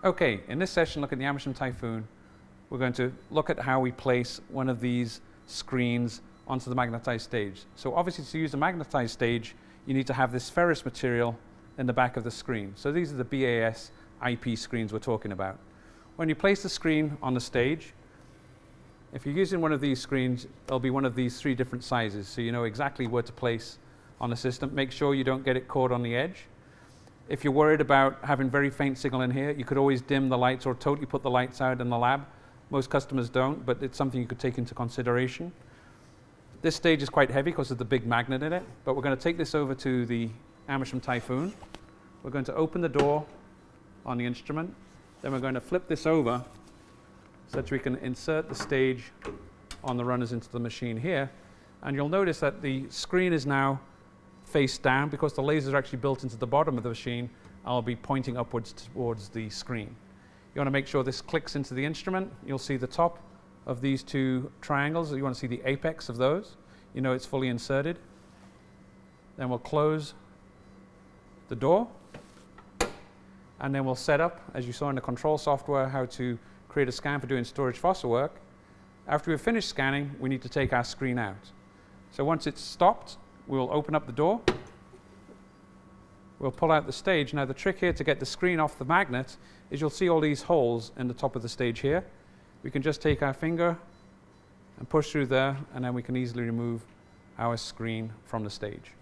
Okay, in this session, look at the Amersham Typhoon. We're going to look at how we place one of these screens onto the magnetized stage. So obviously, to use a magnetized stage, you need to have this ferrous material in the back of the screen. So these are the BAS IP screens we're talking about. When you place the screen on the stage, if you're using one of these screens, there'll be one of these 3 different sizes, so you know exactly where to place on the system. Make sure you don't get it caught on the edge. If you're worried about having very faint signal in here, you could always dim the lights or totally put the lights out in the lab. Most customers don't, but it's something you could take into consideration. This stage is quite heavy because of the big magnet in it, but we're going to take this over to the Amersham Typhoon. We're going to open the door on the instrument, then we're going to flip this over so that we can insert the stage on the runners into the machine here. And you'll notice that the screen is now face down because the lasers are actually built into the bottom of the machine. I'll be pointing upwards towards the screen. You want to make sure this clicks into the instrument. You'll see the top of these 2 triangles. You want to see the apex of those. You know it's fully inserted. Then we'll close the door. And then we'll set up, as you saw in the control software, how to create a scan for doing storage phosphor work. After we've finished scanning, we need to take our screen out. So once it's stopped, we'll open up the door. We'll pull out the stage. Now the trick here to get the screen off the magnet is you'll see all these holes in the top of the stage here. We can just take our finger and push through there, and then we can easily remove our screen from the stage.